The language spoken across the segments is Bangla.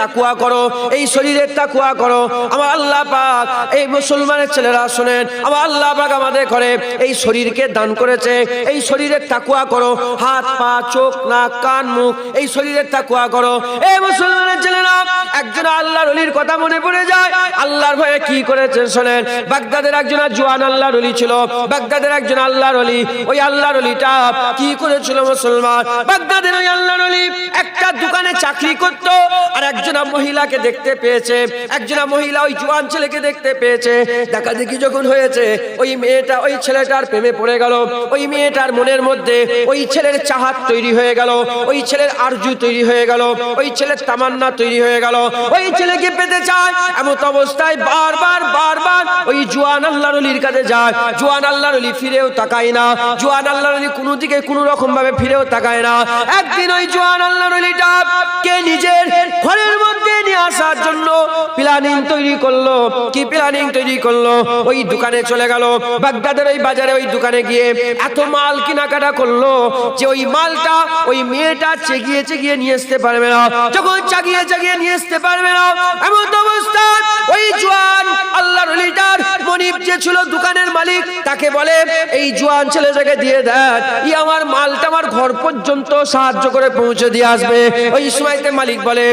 তাকওয়া করো, এই শরীরের তাকওয়া করো। আমার আল্লাহ পাক এই মুসলমানের ছেলেরা শুনেন, আমার আল্লাহ পাক আমাদের করে এই শরীরকে দান করেছে, এই শরীরের তাকওয়া করো। হাত পা চোখ নাক কান মুখ এই শরীরের তাকওয়া করো। এই মুসলমানের ছেলেরা একজন আল্লাহর ওলির কথা মনে পড়ে যায়। আল্লাহর ভয়ে কি করেছেন শোনেন। বাগদাদের একজন জওয়ান আল্লাহর ওলি ছিল, বাগদাদের একজন আল্লাহর ওলি। ওই আল্লাহর ওলিটা কি করেছিল মুসলমান, বাগদাদের ওই আল্লাহর ওলি একটা দোকানে চাকরি করত। আর একজন মহিলাকে দেখতে পেয়েছে, একজন মহিলা ওই জওয়ান ছেলেকে দেখতে পেয়েছে। দেখা দেখি যখন হয়েছে, ওই মেয়েটা ওই ছেলেটার প্রেমে পড়ে গেল। ওই মেয়েটার মনের মধ্যে ওই ছেলের চাহাত তৈরি হয়ে গেল, ওই ছেলের আরজু তৈরি হয়ে গেল, ওই ছেলের তামান্না তৈরি হয়ে গেল। ওই ছেলেকে পেতে চায়। এমন অবস্থায় বারবার বারবার ওই জওয়ান আল্লাহর ওলির কাছে যায়। জওয়ান আল্লাহর ওলি ফিরেও তাকায় না, জওয়ান আল্লাহর ওলি কোনো দিকে কোনো রকম ভাবে ফিরেও তাকায় না। একদিন ওই জওয়ান আল্লাহর ওলিটা কে নিজের ঘরের মধ্যে নিয়ে আসার জন্য প্ল্যানিং তৈরি করলো। কি প্ল্যানিং তৈরি করলো? ওই দোকানে চলে গেল, বাগদাদের ওই বাজারে ওই দোকানে গিয়ে এত মাল কেনাকাটা করলো যে ওই মালটা ওই মেয়েটা চেগিয়ে চেগিয়ে নিয়ে আসতে পারবে না। যখন চাগিয়ে চাগিয়ে নিয়ে আসতে পারবে না, এমন অবস্থায় ওই জওয়ান আল্লাহর ওলিটার মনিব যে ছিল দোকানের মালিক, তাকে বলে এই জওয়ান ছেলেটাকে দিয়ে দেন, ই আমার মালটা আমার ঘর পর্যন্ত সাহায্য করে পৌঁছে দিয়ে আসবে। ওই সময়তে মালিক বলে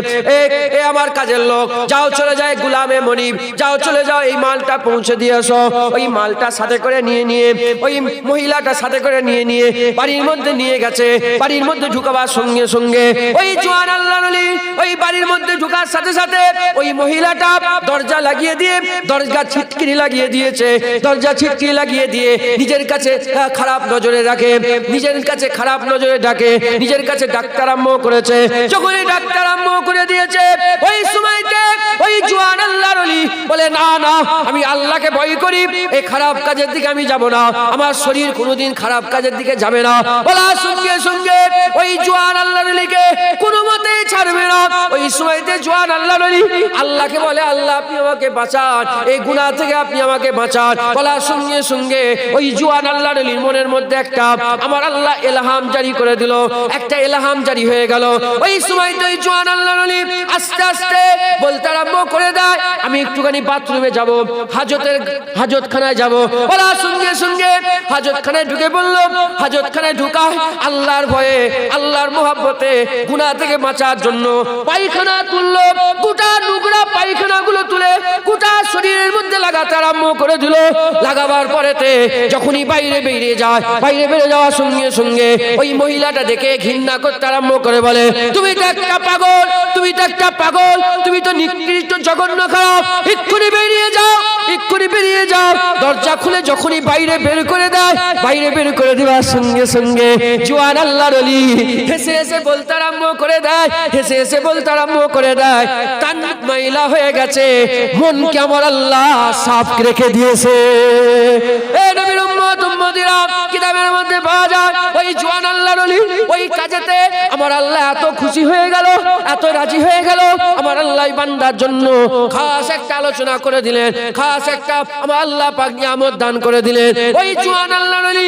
এ আমার কাজের লোক, যাও চলে যায় গোলামে মনিব, যাও চলে যাও এই মালটা পৌঁছে দিয়ে আসো। ওই মালটা সাথে করে নিয়ে ওই মহিলাটা সাথে করে নিয়ে বাড়ির মধ্যে নিয়ে গেছে। বাড়ির মধ্যে ঢুকাবার সঙ্গে সঙ্গে ওই জওয়ান আল্লাহর ওলি ওই বাড়ির মধ্যে ঢুকার সাথে সাথে ওই মহিলাটা দরজা লাগিয়ে দিয়ে দরজা ছিটকিনি লাগিয়ে দিয়েছে। দরজা ছিটকিনি লাগিয়ে দিয়ে নিজের কাছে খারাপ নজরে রাখে, নিজের কাছে খারাপ নজরে ডাকে, নিজের কাছে ডাক্তার আম্মু করেছে। যখনই ডাক্তার আম্মু করে দিয়েছে, ওই সময়তে ওই জওয়ান আল্লাহর ওলি বলে না না, আমি আল্লাহকে ভয় করি, এই খারাপ কাজের দিকে আমি যাব না, আমার শরীর কোনোদিন খারাপ কাজের দিকে যাবে না। বলার সঙ্গে সঙ্গে ওই জওয়ান আল্লাহর ওলিকে কোনো মতেই ছাড়বে না। ওই সময়তে জওয়ান আল্লাহর ওলি আল্লাহকে বলে আল্লাহ আপনি আমাকে বাঁচান, এই গুনাহ থেকে আপনি আমাকে বাঁচান। বলার সঙ্গে সঙ্গে ওই জওয়ান আল্লাহর ওলির মনের মধ্যে একটা আমার আল্লাহ ইলহাম জারি করে দিল, একটা ইলহাম জারি হয়ে গেল। ওই সময়তে ওই জওয়ান আল্লাহর ওলি আস্তে আস্তে বলতে আরম্ভ করে দেয় আমি একটুখানি বাথরুমে যাব, হাজতখানায় যাব। বলার সঙ্গে সঙ্গে হাজতখানায় ঢুকে বলল, হাজতখানায় ঢুকা আল্লাহর ভয়ে আল্লাহর মোহাব্বতে গুনাহ থেকে বাঁচার জন্য পায়খানা তুললো। গোটা নোংরা পায়খানাগুলো তুলে গোটা শরীরের মধ্যে লাগাতে আরম্ভ করে দিল। লাগাবার পরেতে যখনই বাইরে বেরিয়ে যায়, বাইরে বেরিয়ে যাওয়ার সঙ্গে সঙ্গে ওই মহিলাটা দেখে ঘৃণা করতে আরম্ভ করে বলে তুমি তো একটা পাগল, তুমি তো একটা পাগল, তুমি তো নিকৃষ্ট জঘন্য খারাপ, এক্ষুনি বেরিয়ে যাও, এক্ষুনি বেরিয়ে যাও। দরজা খুলে যখনই বাইরে বের করে দেয়, বাইরে বের করে দেওয়ার সঙ্গে সঙ্গে জওয়ান আল্লাহর ওলি হেসে হেসে বলতে আরম্ভ করে দেয়, হেসে হেসে বলতে আরম্ভ করে দেয় তান মহিলা হয়ে গেছে, মনকে আমার আল্লাহ সাফ রেখে দিয়েছে। এই নবীর উম্মত উম্মতিরা কিতাবের মধ্যে পাওয়া যায় ওই জওয়ান আল্লাহর ওলি ওই কাজেতে আমার আল্লাহ এত খুশি হয়ে গেল, এত রাজি হয়ে গেল, আমার আল্লাহ বান্দার জন্য খাস একটা আলোচনা করে দিলেন, খাস একটা আমার আল্লাহ পাক নিয়ামত দান করে দিলেন। ওই জওয়ান আল্লাহর ওলি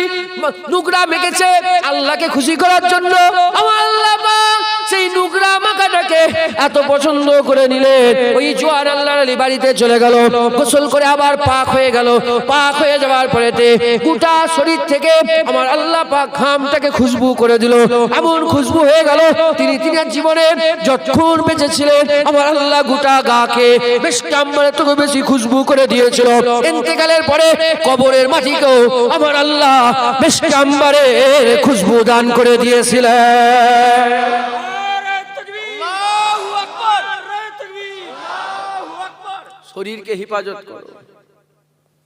নুকরা মেখেছে আল্লাহকে খুশি করার জন্য, আমার আল্লাহ পাক সেই নুকরা মাখাটাকে এত পছন্দ করে নিলেন। ওই জওয়ান আল্লাহর ওলি বাড়িতে চলে গেল, গোসল করে আবার পাক হয়ে গেল। পাক হয়ে যাওয়ার পরেতে গোটা শরীর থেকে আমার আল্লাহ পাক ঘামটাকে খুশবু করে দিল, এমন খুশবু হয়ে গেল তিনি জীবনে যতক্ষণ বেঁচে ছিলেন আমার আল্লাহ গোটা গাকে বেশ কাম্বারে থেকে বেশি খুশবু করে দিয়েছিল। ইন্তেকালের পরে কবরের মাটিকেও আমার আল্লাহ বেশ কাম্বারে খুশবু দান করে দিয়েছিলেন। শরীরকে হেফাজত করো,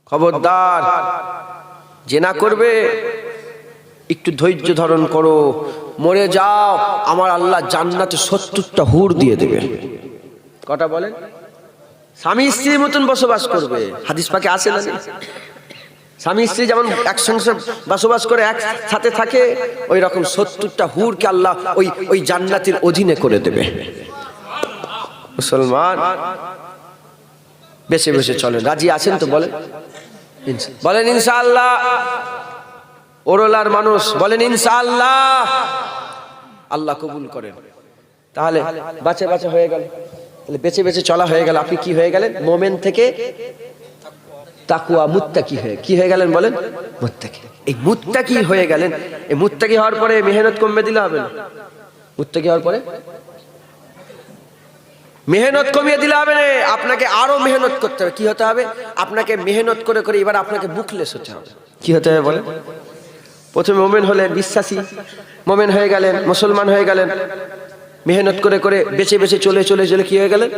খবরদার জেনা করবে একটু ধৈর্য ধারণ করো, মরে যাও আমার আল্লাহ জান্নাতে 70টা হুর দিয়ে দেবে। কটা বলেন? স্বামী স্ত্রীর মতন বসবাস করবে, হাদিস পাকে আছে না? স্বামী স্ত্রী যেমন একসঙ্গে বসবাস করে একসাথে থাকে, ওই রকম 70টা হুরকে আল্লাহ ওই জান্নাতের অধীনে করে দেবে। মুসলমান বেশি বেশি চলেন, রাজি আছেন তো? বলেন বলেন ইনশাআল্লাহ। ওরলার মানুষ বলেন ইনশাআল্লাহ। আল্লাহ কবুল করেন। তাহলে বাঁচে বাঁচে হয়ে গেল, তাহলে বেছে বেছে চলা হয়ে গেল, আপনি কি হয়ে গেলেন? মোমেন থেকে তাকওয়া মুত্তাকি হয়ে কি হয়ে গেলেন বলেন? মুত্তাকি। এই মুত্তাকি হয়ে গেলেন। এই মুত্তাকি হওয়ার পরে মেহনত কমবে দিলে হবে না। মুত্তাকি হওয়ার পরে মেহনত কমিয়ে দিলে হবে না, আপনাকে আরো মেহনত করতে হবে। কি হতে হবে? আপনাকে মেহনত করে করে এবার আপনাকে মুখলেস হতে হবে। কি হতে হবে বলেন? প্রথমে মোমেন হলেন, বিশ্বাসী, মোমেন হয়ে গেলেন, মুসলমান হয়ে গেলেন, মেহনত করে করে বেছে বেছে চলে চলে চলে কি হয়ে গেলেন?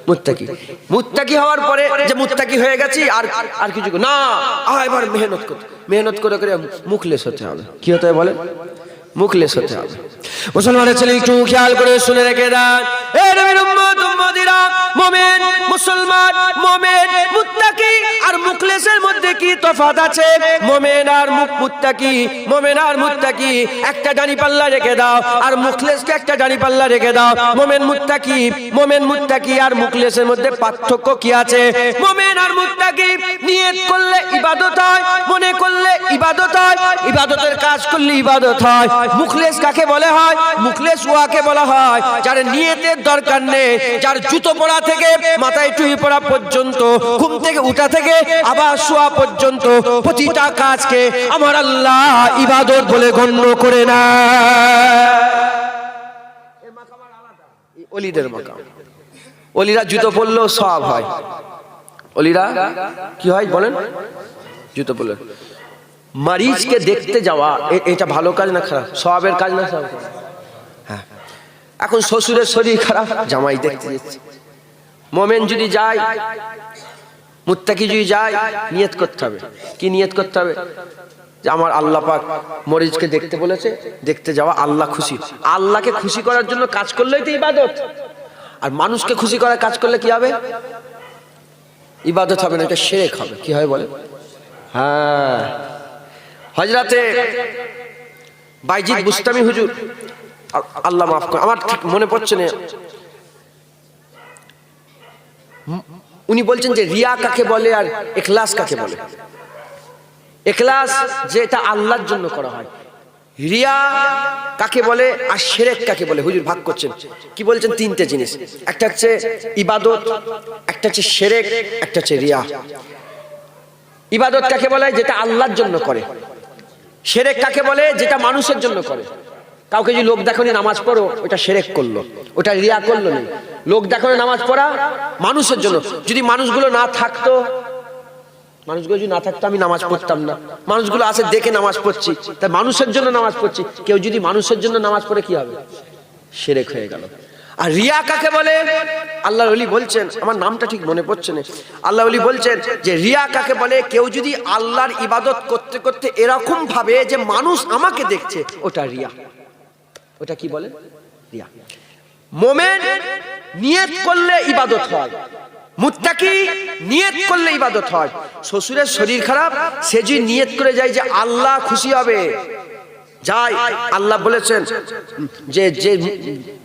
মুত্তাকি। মুত্তাকি হওয়ার পরে যে মুত্তাকি হয়ে গেছি আর কিছু না, এবার মেহনত করে করে মুখলেস হতে হবে। কি হতে হবে বলেন? মুখলেস হতে হবে। মুসলমানের ছেলে একটু খেয়াল করে শুনে রেখে দেন, এ নবীর উম্মত উম্মতিরা, মুমিন, মুসলমান, মুমিন, মুত্তাকি আর মুখলেসের মধ্যে কি তফাৎ আছে? মুমিন আর মুত্তাকি একটা ডানি পাল্লা রেখে দাও, আর মুখলেসকে একটা ডানি পাল্লা রেখে দাও। মুমিন মুত্তাকি আর মুখলেসের মধ্যে পার্থক্য কি আছে? মুমিন আর মুত্তাকি নিয়ত করলে ইবাদত হয়, মনে করলে ইবাদত হয়, ইবাদতের কাজ করলে ইবাদত হয়। মুখলেস কাকে বলে হয়? মুখলেস ওয়াকে বলা হয় যার নিয়তের দরকার নেই, যার জুতো পরা থেকে মাথায় টুপি পরা পর্যন্ত, ঘুম থেকে উঠা থেকে আবার শোয়া পর্যন্ত প্রতিটা কাজকে আমার আল্লাহ ইবাদত বলে গণ্য করে না। ওলিদের মাকাম, ওলিরা জুতো পরলেও সওয়াব হয়। ওলিরা কি হয় বলেন? জুতো পরলে। মারিজকে দেখতে যাওয়া এটা ভালো কাজ না খারাপ? সওয়াবের কাজ না সওয়াব? হ্যাঁ। এখন শ্বশুরের শরীর খারাপ, জামাই দেখতে যাচ্ছে। মোমেন যদি যায়, মুত্তাকি যদি যায়, নিয়ত করতে হবে। কি নিয়ত করতে হবে? যে আমার আল্লাহ পাক মরিজকে দেখতে বলেছে, দেখতে যাওয়া, আল্লাহ খুশি। আল্লাহকে খুশি করার জন্য কাজ করলেই তো ইবাদত। আর মানুষকে খুশি করার কাজ করলে কি হবে? ইবাদত হবে না, এটা শিরক হবে। কি হয় বলে? হ্যাঁ, হযরতে বাইজিদ বুস্তামি হুজুর, আল্লাহ মাফ করে, আমার ঠিক মনে পড়ছে না, উনি বলছেন যে রিয়া কাকে বলে আর ইখলাস কাকে বলে। ইখলাস যেটা আল্লাহর জন্য করা হয়, রিয়া কাকে বলে আর শিরক কাকে বলে। হুজুর ভাগ করছেন, কি বলছেন? তিনটে জিনিস, একটা হচ্ছে ইবাদত, একটা হচ্ছে শিরক, একটা হচ্ছে রিয়া। ইবাদত কাকে বলে? যেটা আল্লাহর জন্য করে। শিরক কাকে বলে? যেটা মানুষের জন্য করে। কাউকে যদি লোক দেখানি নামাজ পড়ো, ওটা শিরক করলো, ওটা রিয়া করলো না। লোক দেখানো নামাজ পড়া মানুষের জন্য। যদি মানুষগুলো না থাকতো, আমি নামাজ পড়তাম না। মানুষগুলো আছে দেখে নামাজ পড়ছি, তাই মানুষের জন্য নামাজ পড়ছি। কেউ যদি মানুষের জন্য নামাজ পড়ে কি হবে? শিরক হয়ে গেল। আর রিয়া কাকে বলে? আল্লাহর ওলি বলছেন, আমার নামটা ঠিক মনে পড়ছে না, আল্লাহর ওলি বলছেন যে রিয়া কাকে বলে? কেউ যদি আল্লাহর ইবাদত করতে করতে এরকম ভাবে যে মানুষ আমাকে দেখছে, ওটা রিয়া। ওটা কি বলে? রিয়া। মোমেন নিয়ত করলে ইবাদত হয়, মুত্তাকি নিয়ত করলে ইবাদত হয়। শ্বশুরের শরীর খারাপ, সে যদি নিয়ত করে যায় যে আল্লাহ খুশি হবে, যাই, আল্লাহ বলেছেন যে যে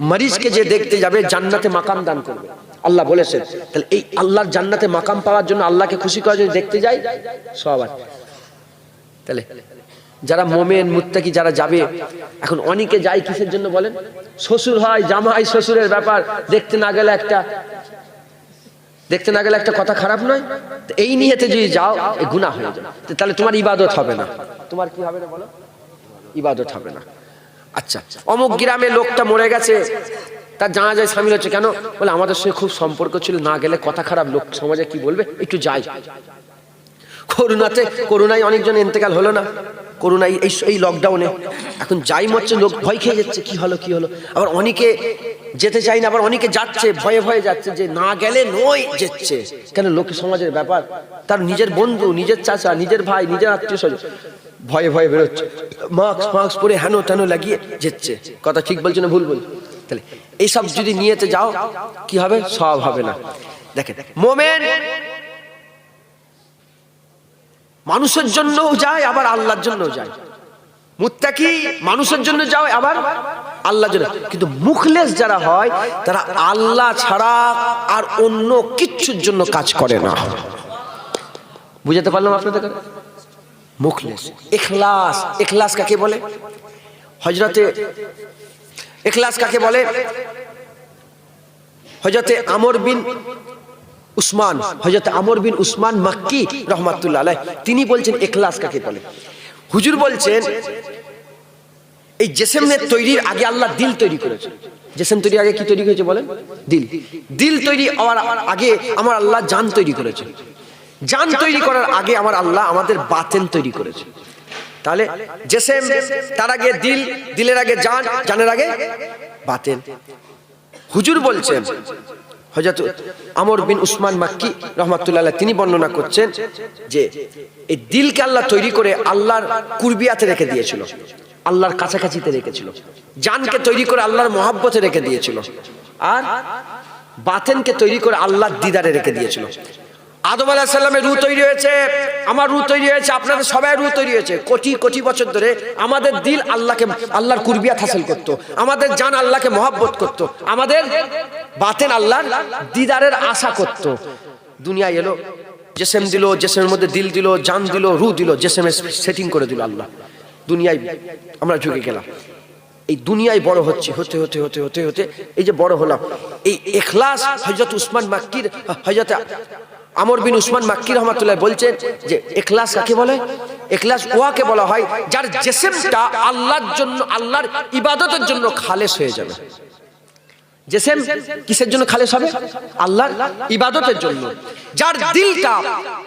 মরিজকে যে দেখতে যাবে জান্নাতে মাকাম দান করবে, আল্লাহ বলেছেন। তাহলে এই আল্লাহর জান্নাতে মাকাম পাওয়ার জন্য, আল্লাহকে খুশি করার জন্য দেখতে যাই সবার। তাহলে যারা মোমেন মুত্তাকি যারা যাবে, এখন অনেকে যায় কিসের জন্য বলেন? শ্বশুর হয়, জামাই শ্বশুরের ব্যাপার, দেখতে না গেলে একটা কথা খারাপ নয়? এই নিয়তে যদি যাও, এই গুনাহ হয়ে যায়। তাহলে তোমার ইবাদত হবে না। তোমার কি হবে না বলো? ইবাদত হবে না। আচ্ছা, অমুক গ্রামে লোকটা মরে গেছে, তার জানাজায় শামিল হচ্ছে, কেন? বলে আমাদের সঙ্গে খুব সম্পর্ক ছিল, না গেলে কথা খারাপ, লোক সমাজে কি বলবে, একটু যাই। করোনায় অনেকজন ইন্তেকাল হলো না? করোনায় এই লকডাউনে এখন যাই মরছে, লোক ভয় খেয়ে যাচ্ছে, কি হলো। আবার অনেকে যেতে চাই না, আবার অনেকে যাচ্ছে, ভয়ে যাচ্ছে, যে না গেলে নয় যাচ্ছে। কেন? লোক সমাজের ব্যাপার, তার নিজের বন্ধু, নিজের চাচা, নিজের ভাই, নিজের আত্মীয় স্বজন, ভয়ে বেরোচ্ছে, মাস্ক পরে হেন তেন লাগিয়ে যাচ্ছে। কথা ঠিক বলছে না ভুল বল? তাহলে এইসব যদি নিয়েতে যাও, কি হবে? সওয়াব হবে না। দেখেন, মোমেন মানুষের জন্যও যায়, আবার আল্লাহর জন্যও যায়। মুত্তাকি মানুষের জন্য যায়, আবার আল্লাহর জন্য। কিন্তু মুখলেস যারা হয়, তারা আল্লাহ ছাড়া আর অন্য কিচ্ছুর জন্য কাজ করে না। বুঝাতে পারলাম আপনাদের? মুখলেস। ইখলাস কাকে বলে? হযরতে ইখলাস কাকে বলে? হযরতে আমর বিন উসমান, হযরতে আমর বিন উসমান মাক্কি রাহমাতুল্লাহ আলাইহি, তিনি বলছেন ইখলাস কাকে বলে। হুজুর বলছেন এই জিসমের তৈরির আগে আল্লাহ দিল তৈরি করেছেন। জিসম তৈরি আগে কি তৈরি হয়েছে বলেন? দিল। দিল তৈরি হওয়ার আগে আমার আল্লাহ জান তৈরি করেছেন। জান তৈরি করার আগে আমার আল্লাহ আমাদের বাতেন তৈরি করেছে। তাহলে জিসম, তার আগে দিল, দিলের আগে জান, জানের আগে বাতেন। হুজুর বলছেন হযরত আমর বিন উসমান মাক্কি রাহমাতুল্লাহ আলাইহি, তিনি বর্ণনা করছেন যে এই দিলকে আল্লাহ তৈরি করে আল্লাহর কুরবিয়াতে রেখে দিয়েছিল, আল্লাহর কাছাকাছিতে রেখেছিল। জানকে তৈরি করে আল্লাহর মহব্বতে রেখে দিয়েছিল, আর বাতেনকে তৈরি করে আল্লাহর দিদারে রেখে দিয়েছিল। আদম আলাইহিস সালামের রূহ তৈরি হয়েছে, আমার রূহ তৈরি হয়েছে, আপনাদের সবাই রূহ তৈরি হয়েছে। কোটি কোটি বছর ধরে আমাদের দিল আল্লাহকে, আল্লাহর কুরবিয়াত হাসিল করত, আমাদের জান আল্লাহকে মহব্বত করত, আমাদের বাতেন আল্লাহর দিদারের আশা করত। দুনিয়ায় এলো, জিসম দিল, জিসমের মধ্যে দিল দিল, জান দিল, রূহ দিল, জিসমের সেটিং করে দিল আল্লাহ। দুনিয়ায় আমরা ঝুঁকে গেলাম। এই দুনিয়ায় বড় হচ্ছে, হতে হতে হতে হতে হতে এই যে বড় হলাম, এই ইখলাস হযরত উসমান মাক্কির, হযরত আমর বিন উসমান মাক্কি রাহমাতুল্লাহ বলছেন যে ইখলাস কাকে বলে? ইখলাস ওয়াকে বলা হয় যার জিসমটা আল্লাহর জন্য, আল্লাহর ইবাদতের জন্য খালেস হয়ে যাবে। জিসম কিসের জন্য খালেস হবে? আল্লাহর ইবাদতের জন্য। যার দিলটা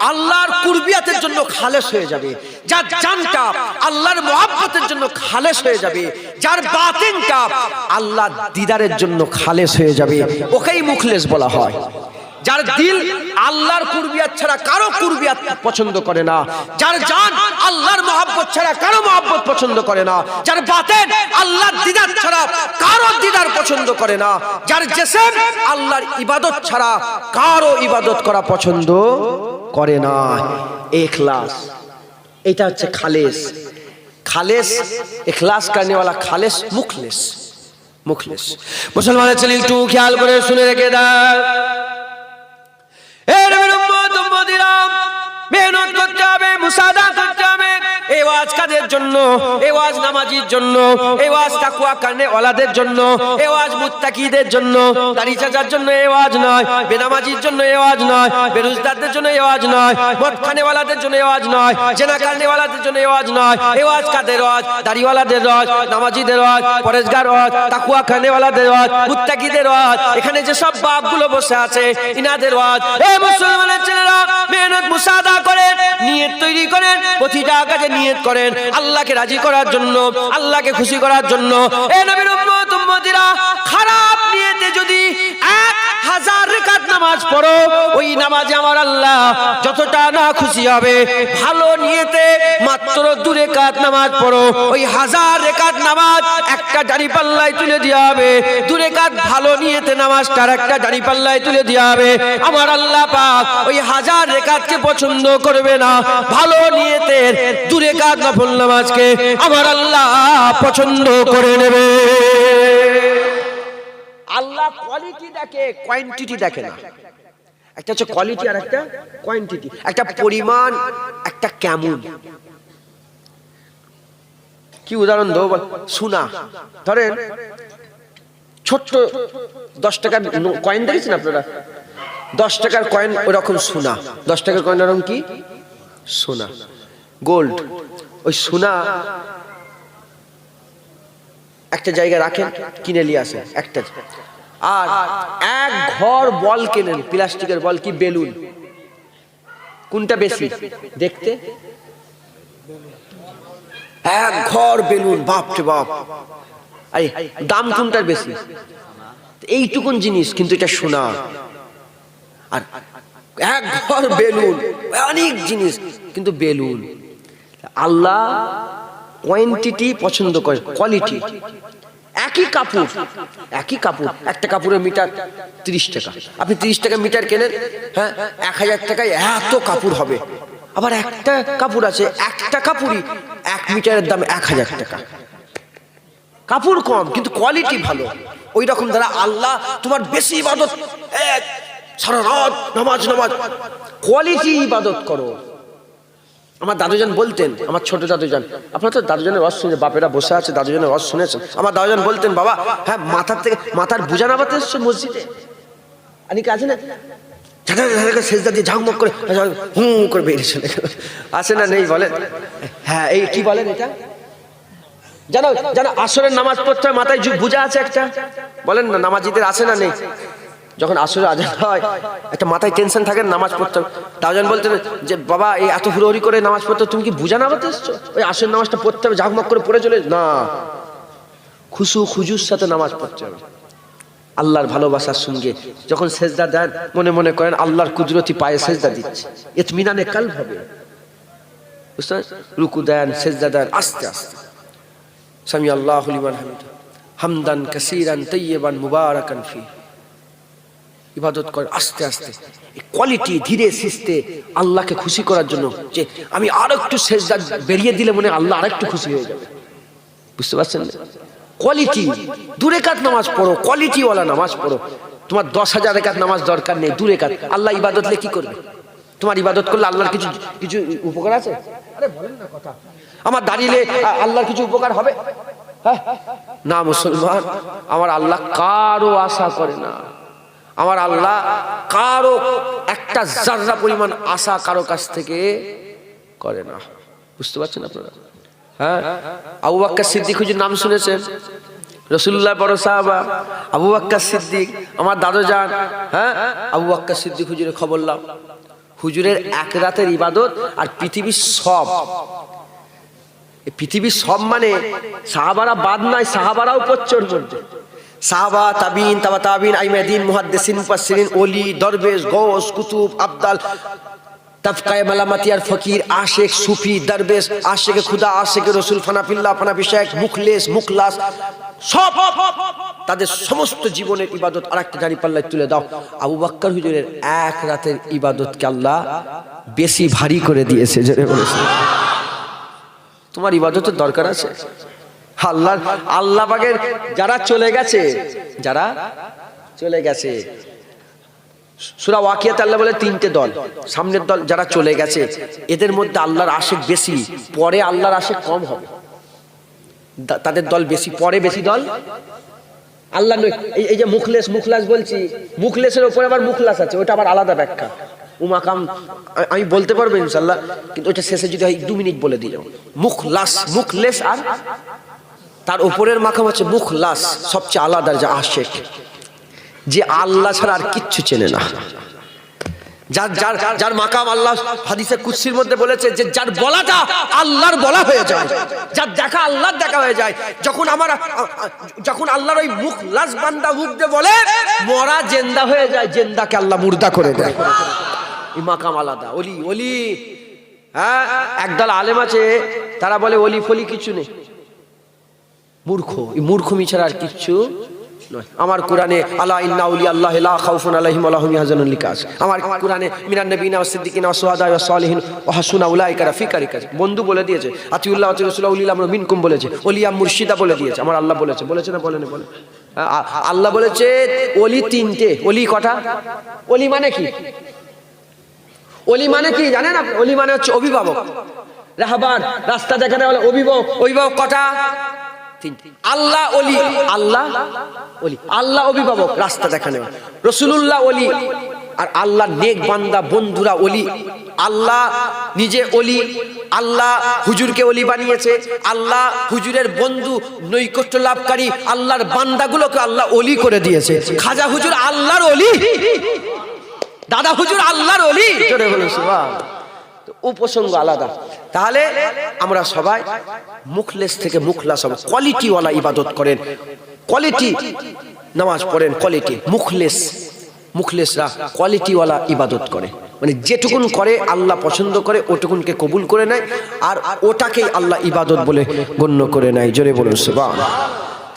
আল্লাহর কুরবিয়াতের জন্য খালেস হয়ে যাবে, যার জানটা আল্লাহর মহব্বতের জন্য খালেস হয়ে যাবে, যার বাতিনটা আল্লাহর দিদারের জন্য খালেস হয়ে যাবে, ওকেই মুখলেস বলা হয়। যার দিল আল্লাহর কুরবিয়াত ছাড়া কারো কুরবিয়াত পছন্দ করে না, যার জান আল্লাহর মহব্বত ছাড়া কারো মহব্বত পছন্দ করে না, যার বাতেন আল্লাহর দিদার ছাড়া কারো দিদার পছন্দ করে না, যার জিসম আল্লাহর ইবাদত ছাড়া কারো ইবাদত করা পছন্দ করে না। ইখলাস, এটা হচ্ছে খালেস। খালেস ইখলাস करने वाला খালেস মুখলেস। মুখলেস মুসলমানের ছেলে একটু খেয়াল করে শুনে রেখে দাও, মেহনত করতে হবে, মুসাদা করতে হবে। এই ওয়াজ কাদের জন্য? এই ওয়াজ নামাজির জন্য, এই ওয়াজ তাকওয়া করনে ওয়ালাদের জন্য, এই ওয়াজ মুত্তাকিদের জন্য। দাড়ি চাচার জন্য এই ওয়াজ নয়, বেনামাজির জন্য এই ওয়াজ নয়, বেরোজগারদের জন্য এই ওয়াজ নয়, মদ খানে ওয়ালাদের জন্য এই ওয়াজ নয়, জেনা করনে ওয়ালাদের জন্য এই ওয়াজ নয়। এই ওয়াজ কাদের ওয়াজ? দাড়িওয়ালাদের ওয়াজ, নামাজিদের ওয়াজ, পরেজগার ওয়াজ, তাকওয়া করনে ওয়ালাদের ওয়াজ, মুত্তাকিদের ওয়াজ। এখানে যে সব বাপগুলো বসে আছে ইনাদের ওয়াজ। এই মুসলমানের ছেলেরা মেহনত মুসাদা করেন, নিয়ত তৈরি করেন, প্রতিটা কাজে নিয়ত করেন আল্লাহকে রাজি করার জন্য, আল্লাহকে খুশি করার জন্য। এ নবীর উম্মত উম্মতিরা, খারাপ নিয়তে যদি 1000 রাকাত নামাজ পড়ো, ওই নামাজে আমার আল্লাহ যতটা না খুশি হবে, ভালো নিয়তে মাত্র 2 রাকাত নামাজ পড়ো, ওই 1000 রাকাত নামাজ একটা দাড়ি পাল্লায় তুলে দেওয়া হবে। 2 রাকাত ভালো নিয়তে নামাজটার একটা দাড়ি পাল্লায় তুলে দেওয়া হবে। আমার আল্লাহ পাক ওই 1000 রাকাতকে পছন্দ করবে না, ভালো নিয়তের 2 রাকাত নফল নামাজকে আমার আল্লাহ পছন্দ করে নেবে। আল্লাহ কোয়ালিটি দেখে, কোয়ান্টিটি দেখে না। একটা হচ্ছে কোয়ালিটি আর একটা কোয়ান্টিটি, একটা পরিমাণ, একটা কেমন। কি উদাহরণ দেবো বল? সোনা ধরেন, ছোট্ট 10 টাকার কয়েন দেখেছেন আপনারা? 10 টাকার কয়েন ওরকম সোনা। 10 টাকার কয়েন ওরকম কি সোনা, গোল্ড। ওই সোনা একটা জায়গায় রাখেন, কিনে নিয়ে আসেন একটা, আর এক ঘর বল কেনেন, প্লাস্টিকের বল কি বেলুন, কোনটা বেশি দেখতে? এক ঘর বেলুন, বাপ রে বাপ। আরে দাম কোনটার বেশি? এইটুকুন জিনিস, কিন্তু এটা সোনা। আর এক ঘর বেলুন, অনেক জিনিস, কিন্তু বেলুন। আল্লাহ কোয়ান্টিটি পছন্দ করে, কোয়ালিটি। একই কাপড়, একই কাপড়, একটা কাপড়ের মিটার 30 টাকা। আপনি 30 টাকা মিটার কেনেন, হ্যাঁ, 1000 টাকায় এত কাপড় হবে। আবার একটা কাপড় আছে, একটা কাপড়ই 1 মিটারের দাম 1000 টাকা। কাপড় কম কিন্তু কোয়ালিটি ভালো। ওই রকম দ্বারা আল্লাহ তোমার বেশি ইবাদত, সারা রাত নামাজ নামাজ, কোয়ালিটি ইবাদত করো। আমার দাদুজান বলতেন, আমার ছোট দাদুজান, আপনারা তো দাদুজানের ওয়াজ শুনে, বাপেরা বসে আছে দাদুজানের ওয়াজ শুনেছেন। আমার দাদুজান বলতেন, বাবা হ্যাঁ, মাথার বোঝা নামাতে এসছো মসজিদে? অনেকে আছে না সেজদা দিয়ে ঝাঁকমক করে হুম করে বেরিয়ে চলে গেল, আছে না নেই বলেন? হ্যাঁ, এই কি বলেন এটা জানো জানো আসরের নামাজ পড়তে হয় মাথায় বুঝা আছে একটা, বলেন না নামাজিদের আছে না নেই? যখন আসরে আজান হয় একটা মাথায় টেনশন থাকে নামাজ পড়তে হবে। তাওজন বলতেন যে বাবা এই এত হুড়োহুড়ি করে নামাজ পড়তে তুমি কি বুঝা নামাতে এসছো? ওই আসরের নামাজটা পড়তে হবে ঝাঁকমক করে পড়ে চলে না, খুশু খুজুর সাথে নামাজ পড়তে হবে আল্লাহর ভালোবাসার সঙ্গে। যখন সেজদা দেন মনে মনে করেন আল্লাহর কুদরতি পায়ে সেজদা দিচ্ছে, ইতমিনানে কালব হবে, বুঝছেন? রুকু দেন সেজদা দেন আস্তে আস্তে, সামি আল্লাহু লিমান হামিদা হামদান কাসীরান তাইয়িবান মুবারাকান ফি, ইবাদত করেন আস্তে আস্তে, কোয়ালিটি ধীরে সুস্থে আল্লাহকে খুশি করার জন্য। যে আমি আর একটু সেজদা বেরিয়ে দিলে মনে আল্লাহ আর একটু খুশি হয়ে যাবে, বুঝতে পারছেন? কোয়ালিটি, 2 রাকাত নামাজ পড়ো, কোয়ালিটি ওয়ালা নামাজ পড়ো। তোমার 10,000 রাকাত নামাজ দরকার নেই, 2 রাকাত। আল্লাহ ইবাদত লে কি করবে? তোমার ইবাদত করলে আল্লাহর কিছু কিছু উপকার আছে? আরে বলেন না কথা, আমার দাঁড়িয়ে আল্লাহর কিছু উপকার হবে? হ্যাঁ না মুসলমান, আমার আল্লাহ কারো আশা করে না, আমার আল্লাহ কারো একটা জাররা পরিমাণ আশা কারো কাছ থেকে করে না, বুঝতে পারছেন আপনারা? হ্যাঁ, আবু বকর সিদ্দিক হুজুর নাম শুনেছেন? রাসূলুল্লাহ বড় সাহাবা আবু বকর সিদ্দিক, আমার দাদু জান। হ্যাঁ, আবু বকর সিদ্দিক হুজুরের খবর লাও, হুজুরের 1 রাতের ইবাদত আর পৃথিবীর সব, পৃথিবীর সব মানে সাহাবারা বাদ নাই, সাহাবারাও পচ্চর করছে, সাহাবা তাবিন তাবা তাবিন আইমাদিন মুহাদ্দিসিন মুফাসসিরিন ওলি দরবেশ গৌস কুতুব আবদাল তাফকায়ে মালামাতিয়ার ফকির আশেক সুফি দরবেশ আশেকে খুদা আশেকে রসুল ফানাফিল্লাহ ফানাফি শেখ মুখলেস মুখলাস সব তাদের সমস্ত জীবনের ইবাদত আরেকটা জারি পাল্লায় তুলে দাও। আবু বকর হুজুরের 1 রাতের ইবাদতকে আল্লাহ বেশি ভারী করে দিয়েছে, জোরে বলেছে। তোমার ইবাদতের দরকার আছে? আল্লাহ পাকের যারা চলে গেছে, যারা চলে গেছে, সূরা ওয়াকিয়াতে আল্লাহ বলে 3টে দল, সামনের দল যারা চলে গেছে এদের মধ্যে আল্লাহর আশিক বেশি, পরে আল্লাহর আশিক কম হবে, তাদের দল বেশি, পরে বেশি দল আল্লাহ নয়। এই যে মুখলেস মুখলাস বলছি, মুখলেসের উপরে আবার মুখলাস আছে, ওটা আবার আলাদা ব্যাখ্যা উমাকাম আমি বলতে পারবো ইনশাআল্লাহ, কিন্তু ওটা শেষে যদি হয় 2 মিনিট বলে দিই। মুখলাস মুখলেস আর তার উপরের মাকাম হচ্ছে মুখলাস, সবচেয়ে আলাদা যে আশিক, যে আল্লাহ ছাড়া আর কিচ্ছু চেনে না, যার যার যার মাকাম আল্লাহ হাদিসে কুদসির মধ্যে বলেছে যে যার বলাটা আল্লাহর বলা হয়ে যায়, যার দেখা আল্লাহর দেখা হয়ে যায়। যখন আল্লাহর ওই মুখলাস বান্দা মুখ দিয়ে বলে মরা জিন্দা হয়ে যায়, জিন্দাকে আল্লাহ মুর্দা করে দেয়, এই মাকাম আলাদা। ওলি ওলি, হ্যাঁ, একদল আলেম আছে তারা বলে ওলি ফলি কিছু নেই, মূর্খ, এই মূর্খমি ছাড়া আর কিচ্ছু নয়। আমার কোরআনে আলা ইন্না আউলিয়া আল্লাহি লা খাউফুন আলাইহিম ওয়া লাহুম ইয়াহজানুন লিখা আছে। আমার কোরআনে মিনান নবিয়িনা ওয়াস সিদ্দিকিনা ওয়াস শুহাদা ওয়াস সালিহিন ওয়া হাসুনা উলাইকা রাফিকা রিকা, বন্ধু বলে দিয়েছে, আতিউল্লাহ ওয়া রাসূলুহু উলিল আমরি মিনকুম বলেছে, ওলিয়া মুর্শিদা বলে দিয়েছে, আমার আল্লাহ বলেছে, বলেছে না বলেন? বলে আল্লাহ বলেছে ওলি 3টে। ওলি কটা? ওলি মানে কি? ওলি মানে কি জানেন আপনি? ওলি মানে হচ্ছে অভিভাবক, রাহবার, রাস্তা দেখানো বলে অভিভাবক। অভিভাবক কটা? 3টে। আল্লাহ ওলি, আল্লাহ ওলি, আল্লাহ অভিভাবক, রাস্তা দেখানো। রাসূলুল্লাহ ওলি, আর আল্লাহ নেক বান্দা বন্ধুরা ওলি। আল্লাহ নিজে ওলি, আল্লাহ হুজুরকে ওলি বানিয়েছে, আল্লাহ হুজুরের বন্ধু নৈকট্য লাভকারী আল্লাহর বান্দাগুলোকে আল্লাহ ওলি করে দিয়েছে। খাজা হুজুর আল্লাহর ওলি, দাদা হুজুর আল্লাহর ওলি, জোরে বলুন সুবহানাল্লাহ। উপসঙ্গ আলাদা। তাহলে আমরা সবাই মুখলেস থেকে মুখলাস হব, কোয়ালিটি ওয়ালা ইবাদত করেন, কোয়ালিটি নামাজ পড়েন, কোয়ালিটি। মুখলেসরা কোয়ালিটি ওয়ালা ইবাদত করে, মানে যেটুকুন করে আল্লাহ পছন্দ করে ওটুকুনকে কবুল করে নেয়, আর ওটাকেই আল্লাহ ইবাদত বলে গণ্য করে নেয়, জোরে বলুন সুবহানাল্লাহ।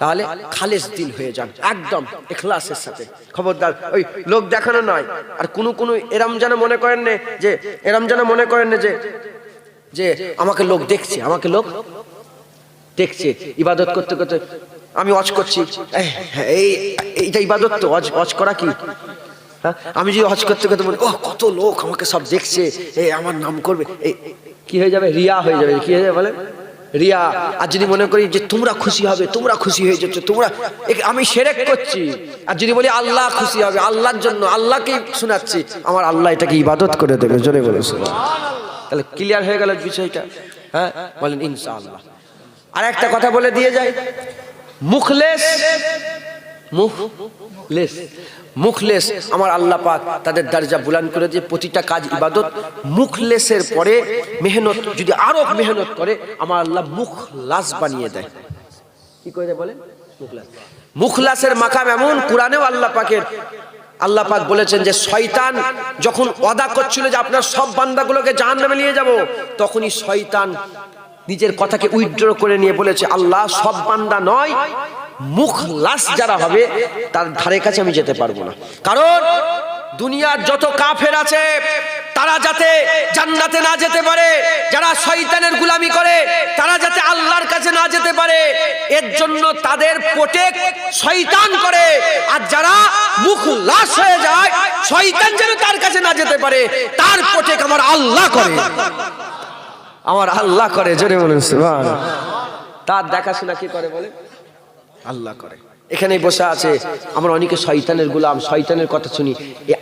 তাহলে খালেস দিল হয়ে যান, একদম ইখলাসের সাথে। খবরদার ওই লোক দেখানো নয়। আর কোনো এরম যেন মনে করেন না যে, এরম যেন মনে করেন না যে আমাকে লোক দেখছে, আমাকে লোক দেখছে ইবাদত করতে করতে আমি ওয়াজ করছি, এইটা ইবাদত তো? ওয়াজ করা কি? হ্যাঁ, আমি যদি ওয়াজ করতে করতে বলি ও কত লোক আমাকে সব দেখছে, আমার নাম করবে, কি হয়ে যাবে? রিয়া হয়ে যাবে। কি হয়ে যাবে বলেন? রিয়া। আর যদি মনে করি যে তোমরা খুশি হবে, তোমরা খুশি হয়ে যাচ্ছ, তোমরা আমি শিরক করছি, আর যদি বলি আল্লাহ খুশি হবে, আল্লাহর জন্য আল্লাহকে শোনাচ্ছি, আমার আল্লাহ এটাকে ইবাদত করে দেবে। জোরে বলে সুবহানাল্লাহ। তাহলে ক্লিয়ার হয়ে গেল বিষয়টা? হ্যাঁ, বলেন ইনশাআল্লাহ। আর একটা কথা বলে দিয়ে যায়, মুখলেস মুখলেস মুখলেস আমার আল্লাহ পাক তাদের দরজা বুলন্দ করে দিয়ে প্রতিটা কাজ ইবাদত। মুখলেসের পরে মেহনত যদি আরো মেহনত করে, আমার আল্লাহ মুখলাস বানিয়ে দেয়। কি করে বলেন? মুখলাস। মুখলাসের মাকাম এমন, কোরআনেও আল্লাহ পাক বলেছেন যে শয়তান যখন ওয়াদা করছিল যে আপনার সব বান্দাগুলোকে জাহান্নামে নিয়ে যাব, তখনই শয়তান নিজের কথাকে উইথড্র করে নিয়ে বলেছে, আল্লাহ সব বান্দা নয়, মুখলাস যারা হবে তার ধারে কাছে আমি যেতে পারবো না। কারণ দুনিয়ার যত কাফের আছে তারা যাতে জান্নাতে না যেতে পারে, যারা শয়তানের গোলামি করে তারা যাতে আল্লাহর কাছে না যেতে পারে, এর জন্য তাদের প্রোটেক্ট শয়তান করে। আর যারা মুখলাস হয়ে যায়, শয়তান যেন তার কাছে না যেতে পারে, তার প্রোটেক্ট আমার আল্লাহ করে। আমার আল্লাহ করে। জোরে বলুন সুবহানাল্লাহ। তার দেখাশোনা কি করে বলে? আল্লাহ করে। এখানেই বসে আছে আমরা অনেকে শয়তানের গোলাম, শয়তানের কথা শুনি।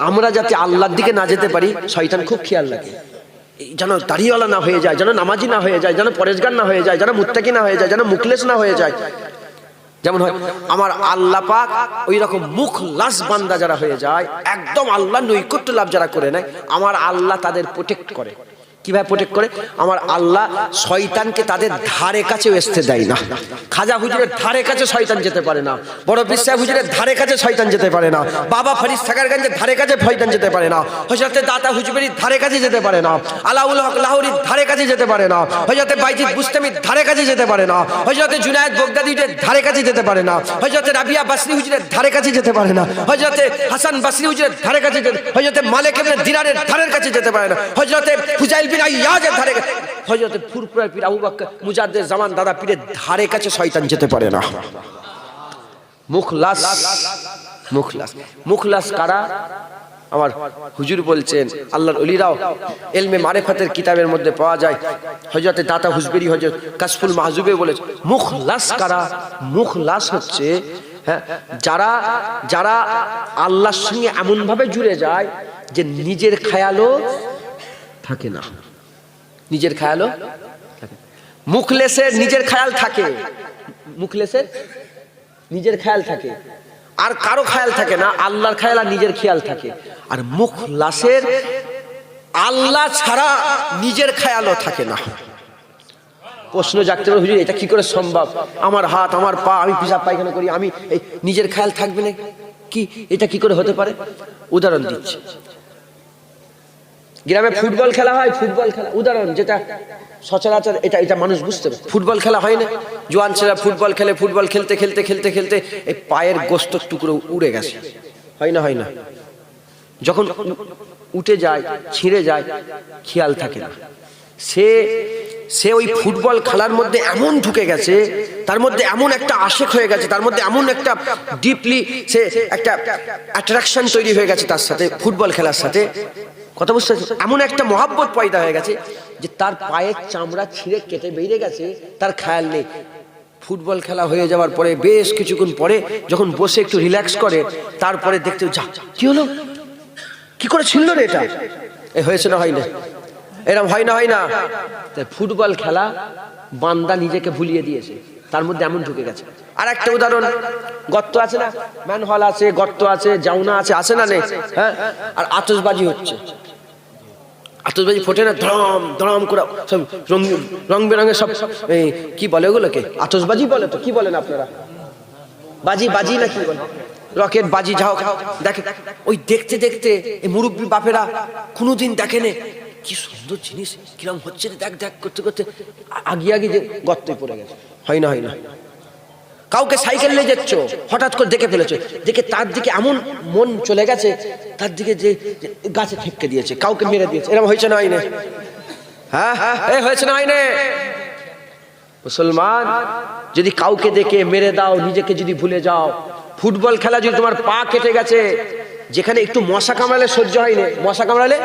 আমরা যাতে আল্লাহর দিকে না যেতে পারি, শয়তান খুব খেয়াল রাখে, যেন দাড়িওয়ালা না হয়ে যায়, যেন নামাজি না হয়ে যায়, যেন পরেশগার না হয়ে যায়, যেন মুত্তাকি না হয়ে যায়, যেন মুখলেস না হয়ে যায়। যেমন হয় আমার আল্লাহ পাক ওই রকম মুখলাস বান্দা যারা হয়ে যায়, একদম আল্লাহ নৈকট্য লাভ যারা করে নেয়, আমার আল্লাহ তাদের প্রোটেক্ট করে। কিভাবে প্রোটেক্ট করে? আমার আল্লাহ শয়তানকে তাদের ধারে কাছেও আসতে দেয় না। খাজা হুজুরের ধারে কাছে শয়তান যেতে পারে না, বড় পীর সাহেব হুজুরের ধারে কাছে শয়তান যেতে পারে না, বাবা ফরিদ সাকারগঞ্জের ধারে কাছে শয়তান যেতে পারে না, হযরতে দাতা হুজুরের ধারে কাছে যেতে পারে না, আলাউল হক লাহোরীর ধারে কাছে যেতে পারে না, হযরতে বাইজিদ বুস্তামির ধারে কাছে যেতে পারে না, হযরতে জুনায়েদ বগদাদীর ধারে কাছে যেতে পারে না, হযরতে রাবিয়া বাসরি হুজুরের ধারে কাছে যেতে পারে না, হযরতে হাসান বাসরি হুজুরের ধারে কাছে যেতে, হযরতে মালিক ইবনে দিনারের ধারের কাছে যেতে পারে না, হযরতে ফুজাইল ইয়াজের ধারে, হযরতে ফুরফুরার পীর আবু বকর মুজাদ্দিদ জামান দাদা পীরের ধারে কাছে শয়তান যেতে পারে না। মুখলাস। মুখলাস মুখলাস কারা? আমার হুজুর বলছেন, আল্লাহর ওলিরাও ইলমে মারিফাতের কিতাবের মধ্যে পাওয়া যায়, হযরতে দাতা হুজবেরি হযরত কাশফুল মাহজুবে বলেছে, মুখলাস কারা? মুখলাস হচ্ছে যারা যারা আল্লাহর সঙ্গে এমন ভাবে জুড়ে যায় যে নিজের খেয়ালও থাকে না। নিজের খেয়ালও থাকে। মুখলেসের নিজের খেয়াল থাকে, মুখলেসের নিজের খেয়াল থাকে, আর কারো খেয়াল থাকে না, আল্লাহর খেয়াল আর নিজের খেয়াল থাকে। আর মুখলাসের আল্লাহ ছাড়া নিজের খেয়ালও থাকে না। প্রশ্ন জাগতে পারে, হুজুর এটা কি করে সম্ভব? আমার হাত, আমার পা, আমি পেশাব পায়খানা করি, আমি এই নিজের খেয়াল থাকবে না কি? এটা কি করে হতে পারে? উদাহরণ দিচ্ছি। গ্রামে ফুটবল খেলা হয়, ফুটবল খেলা উদাহরণ, যেটা সচরাচর এটা মানুষ বুঝতে পারে। ফুটবল খেলা হয় না, জোয়ান ছেলেরা ফুটবল খেলে, ফুটবল খেলতে খেলতে খেলতে খেলতে এই পায়ের গোস্তের টুকরো উড়ে গেছে, হয় না? হয় না? যখন উঠে যায়, ছিঁড়ে যায়, খেয়াল থাকে না। সে ওই ফুটবল খেলার মধ্যে এমন ঢুকে গেছে, তার মধ্যে এমন একটা আশেক হয়ে গেছে, তার মধ্যে এমন একটা ডিপলি সে একটা অ্যাট্রাকশন তৈরি হয়ে গেছে তার সাথে, ফুটবল খেলার সাথে। কথা বুঝতে পারছেন? এমন একটা মহাব্বত পয়দা হয়ে গেছে যে তার পায়ের চামড়া ছিঁড়ে কেটে বেরিয়ে গেছে, তার খেয়াল নেই। ফুটবল খেলা হয়ে যাওয়ার পরে বেশ কিছুক্ষণ পরে যখন বসে একটু রিল্যাক্স করে, তারপরে দেখতে, যা কি হলো, কি করে ছিল রে এটা, এ হয়েছে না হয় না, এরকম হয় না? হয় না? ফুটবল খেলা বান্দা নিজেকে ভুলিয়ে দিয়েছে, তার মধ্যে এমন ঢুকে গেছে। আর একটা উদাহরণ, গর্ত আছে না, ম্যানহোল আছে, গর্ত আছে, জাউনা আছে, আছে না নেই? হ্যাঁ। আর আতশবাজি হচ্ছে, আতশবাজি ফোটে না, ধরম ধরম করে সব রং বেরঙের সব, কি বলে ওগুলোকে? আতশবাজি বলে তো, কি বলেন আপনারা? বাজি, বাজি না কি বলে? রকেট বাজি, যাও দেখে। ওই দেখতে দেখতে এই মুরব্বী বাপেরা কোনোদিন দেখেনে, কি সুন্দর জিনিস, কিরম হচ্ছে, দেখ দেখ করতে করতে আগিয়ে আগিয়ে যে গর্তে পড়ে গেছে। হয় না? হয় না? কাউকে সাইকেল নিয়ে যাচ্ছ, হঠাৎ করে দেখে ফেলেছে, দেখে তার দিকে এমন মন চলে গেছে, তার দিকে যে গাছে ঠেক্কে দিয়েছে, কাউকে মেরে দিয়েছে। এরকম হয়েছে না? হয়নি? হ্যাঁ, হয়েছে না? হয়নি? মুসলমান, যদি কাউকে দেখে মেরে দাও, নিজেকে যদি ভুলে যাও, ফুটবল খেলা যদি তোমার পা কেটে গেছে, যেখানে একটু মশা কামড়ালে সহ্য হয়নি, মশা কামড়ালে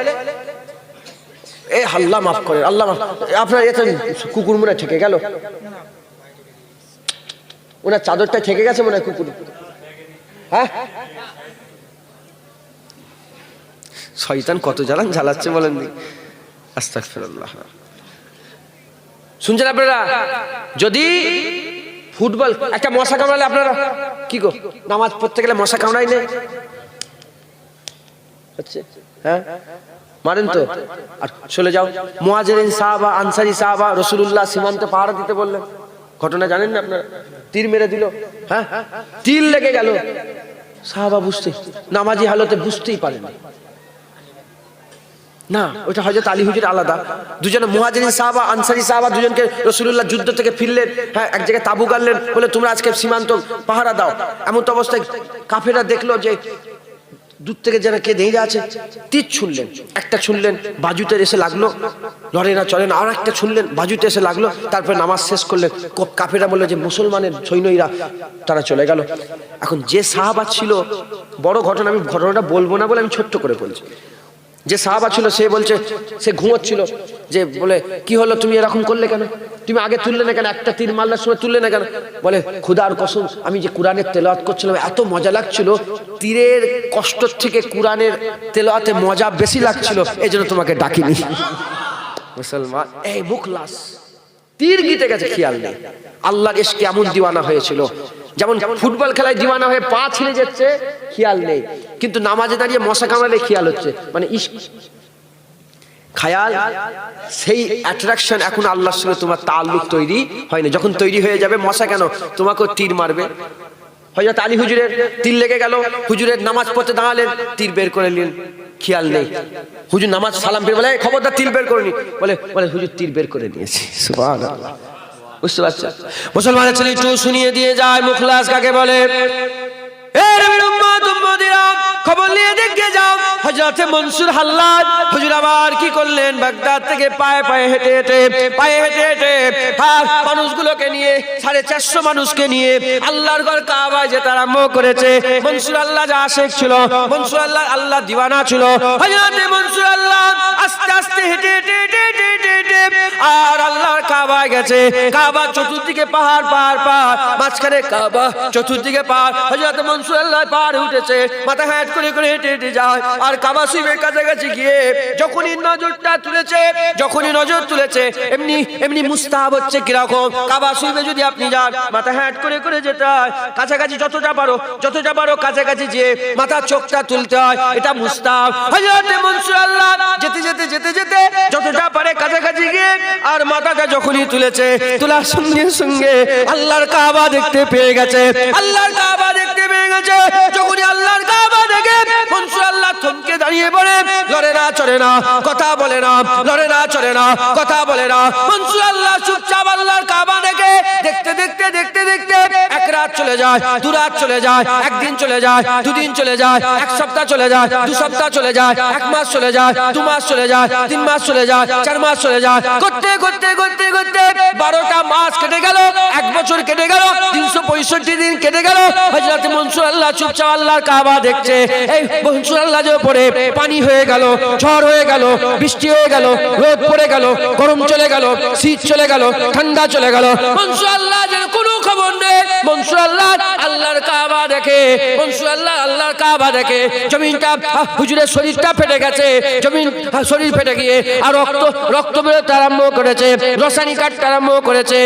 এ আল্লাহ মাফ করে, আল্লাহ মাফ। আপনার এতে কুকুর মনে ঠেকে গেল, ওনার চাদরটা ঠেকে গেছে মনে হয় কুকুর। হ্যাঁ, শয়তান কত জ্বালান জ্বালাচ্ছে বলেন। আস্তাগফিরুল্লাহ। শুনছেন আপনারা? যদি ফুটবল একটা মশা কামড়ালে আপনারা কি গো, নামাজ পড়তে গেলে মশা কামড়াই নেই হচ্ছে, হ্যাঁ মারেন তো। আর চলে যাও, মুহাজিরিন সাহাবা আনসারী সাহাবা রাসূলুল্লাহ সীমান্তে পাহারা দিতে বললেন, ঘটনা জানেন না আপনারা? তীর মেরে দিল, হ্যাঁ তীর লেগে গেল, সাহাবা বুঝতে নামাজি হালতে বুঝতেই পারেন না। ওটা হযরত আলী হুজুর আলাদা, দুজনে মুহাজিরিন সাহাবা আনসারী সাহাবা দুজনকে রাসূলুল্লাহ যুদ্ধ থেকে ফিরলেন, হ্যাঁ এক জায়গায় তাবু গাড়লেন, বলে তোমরা আজকে সীমান্ত পাহারা দাও। এমন তো অবস্থায় কাফেররা দেখলো যে দূর থেকে যেন কে দেই আছে, তীর ছুঁড়লেন, একটা ছুঁড়লেন বাজুতে এসে লাগলো, লড়ে না চলে না, আর একটা ছুঁড়লেন বাজুতে এসে লাগলো। তারপরে নামাজ শেষ করলেন। কাফেররা বললো যে মুসলমানের সৈন্যরা তারা চলে গেল। এখন যে সাহাবা ছিল, বড় ঘটনা, আমি ঘটনাটা বলবো না বলে আমি ছোট্ট করে বলছি। যে সাহাবা ছিল সে বলছে, সে ঘুমোচ্ছিল, যে বলে কি হলো তুমি এরকম করলে কেন, তুমি আগে তুললে না কেন, একটা তীর মারলার সময় তুললে না কেন? বলে খুদার কসম, আমি যে কোরআনের তেলাওয়াত করছিলাম এত মজা লাগছিল, তীরের কষ্ট থেকে কোরআনের তেলাওয়াতে মজা বেশি লাগছিল, এই জন্য তোমাকে ডাকিনি। মুসলমান এই মুখলাস, তীর গিতে গেছে খেয়াল নেই। আল্লাহর ইশকে এমন দিওয়ানা হয়েছিল, যেমন ফুটবল খেলায় দিওয়ানা হয়ে পা ছিঁড়ে যাচ্ছে খেয়াল নেই, কিন্তু নামাজে দাঁড়িয়ে মশা কামড়ালে খেয়াল হচ্ছে। মানে ইশক খায়াল, সেই অ্যাট্রাকশন এখন আল্লাহর সঙ্গে তোমার তাল্লুক তৈরি হয়নি। যখন তৈরি হয়ে যাবে, মশা কেন তোমাকেও তীর মারবে। হযরত আলী হুজুরের তীর লেগে গেল, হুজুরের নামাজ পড়তে দাঁড়ালেন, তীর বের করে নিলেন, খেয়াল নেই। হুজুর নামাজ সালাম পেয়ে বলে খবরদার তীর বের করে নি, বলে বলে হুজুর তীর বের করে নিয়েছি। সুবহানাল্লাহ। বুঝতে পারছেন? মুসলমানের ছেলে একটু শুনিয়ে দিয়ে যায় মুখলাস কাকে বলে। খবর নিয়ে দেখে যাও, হযরত মনসুর হাল্লাদ হুজুর আবার কি করলেন, বাগদাদ থেকে পায়ে পায়ে হেঁটে হেঁটে মানুষগুলোকে নিয়ে 450 মানুষকে নিয়ে আল্লাহর ঘর কাবায় যেতে আরম্ভ করেছে। মনসুর আল্লাহ যা আশেক ছিল, মনসুর আল্লাহ দিওয়ানা ছিল। হযরত মনসুর আল্লাহ আস্তে আস্তে হেঁটে আর আল্লাহর কাবায় গেছে। কাবা চতুর্দিকে পাহাড়, মাঝখানে কাবা, চতুর্দিকে পাহাড়। হযরত মনসুর আল্লাহ পাহাড়ে উঠেছে, মাথা হ্যাট করে হেঁটে যায়। আর কাবা শরীফের কাছাকাছি গিয়ে যখনই নজর তুলেছে এমনি মুস্তাহাব হচ্ছে কিরকম, কাবা শরীফে যদি আপনি যান মাথা হ্যাট করে যেতে হয়, কাছাকাছি যতটা পারো কাছাকাছি যে মাথা চোখটা তুলতে হয়, এটা মুস্তাহাব। হযরত মনসুর আল্লাহ যেতে যতটা পারে কাছাকাছি গিয়ে আর মাথাটা যখনই তুলেছে, তোলার সঙ্গে আল্লাহর কাবা দেখতে পেয়ে গেছে। যখনই আল্লাহর কাবা দেখে মনসুর আল্লাহ থমকে দাঁড়িয়ে পড়ে, লড়ে না চড়ে না, কথা বলে না, লড়ে না চড়ে না, কথা বলে না। মনসুর আল্লাহ চুপচাপ আল্লাহর কাবা দেখে দেখতে এক রাত চলে যায়, 2 রাত চলে যায়, 1 দিন চলে যায়, 2 দিন চলে যায়, 1 সপ্তাহ চলে যায়, 2 সপ্তাহ চলে যায়, 1 মাস চলে যায়, 2 মাস চলে যায়, 3 মাস চলে যায়, 4 মাস চলে যায়। করতে 12টা মাস কেটে গেল, 1 বছর কেটে গেল, 365 দিন কেটে গেল। হযরত মনসুর আল্লাহ চুপচাপ আল্লাহর কাবা দেখছে। এই মনসুর আল্লাহ যে উপরে পানি হয়ে গেল, ঝড় হয়ে গেল, বৃষ্টি হয়ে গেল, রোদ পড়ে গেল, গরম চলে গেল, শীত চলে গেল, ঠান্ডা চলে গেল, মনসুর আল্লাহ যেন কোনো খবর নেই। মনসুর আল্লাহ আল্লাহর কাবা দেখে, আল্লাহর কাবা দেখে জমিনটা, হুজুরের শরীরটা ফেটে গেছে, শরীর ফেটে গিয়ে আর রক্ত বেরোতে আরম্ভ করেছে, রসায়নিক কাটতে আরম্ভ করেছে,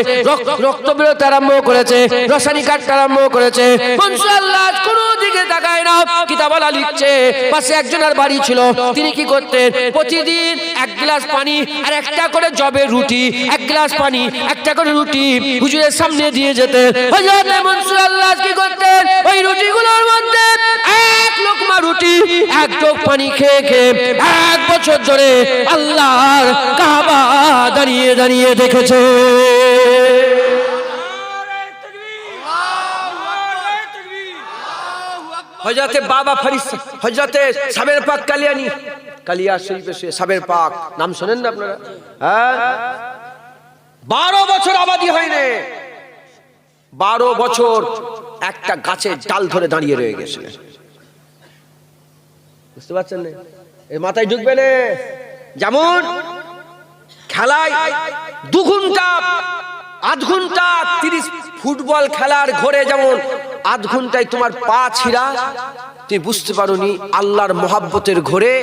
রক্ত বেরোতে আরম্ভ করেছে, রসায়নিক কাটতে আরম্ভ করেছে। মনসুর আল্লাহ কোনো দিকে তাকায় না, কিতাবওয়ালা লিখছে পাশে একজনের বাড়ি ছিল, তিনি কি করতেন, প্রতিদিন 1 গ্লাস পানি আর একটা করে জবের রুটি, 1 গ্লাস পানি একটা করে রুটি হুজুরের সামনে দিয়ে যেতেন। হযরত মনসুর আল্লাহ কি করতেন, ওই রুটিগুলোর মধ্যে 1 লোকমা রুটি 1 ঢোক পানি খেয়ে 1 বছর ধরে আল্লাহর কাবা দাঁড়িয়ে দেখেছে। হযরতে বাবা ফরিদ, হযরতে সাবের পাক কালিয়ানি, কালিয়া শরীফে সাবের পাক নাম শোনেন না আপনারা? হ্যাঁ, 12 বছর আবাদি হয়নি, 12 বছর একটা গাছের ডাল ধরে দাঁড়িয়ে রয়ে গেছে। বুঝতে পারছেন না? এর মাথায় ঢুকবে না। যেমন খেলায় 2 ঘন্টা, আধ ঘন্টা 30 ফুটবল খেলার ঘরে যেমন আধ ঘন্টায় তোমার পা ছিঁড়া, তুমি বুঝতে পারোনি আল্লাহর মহাব্বতের ঘরে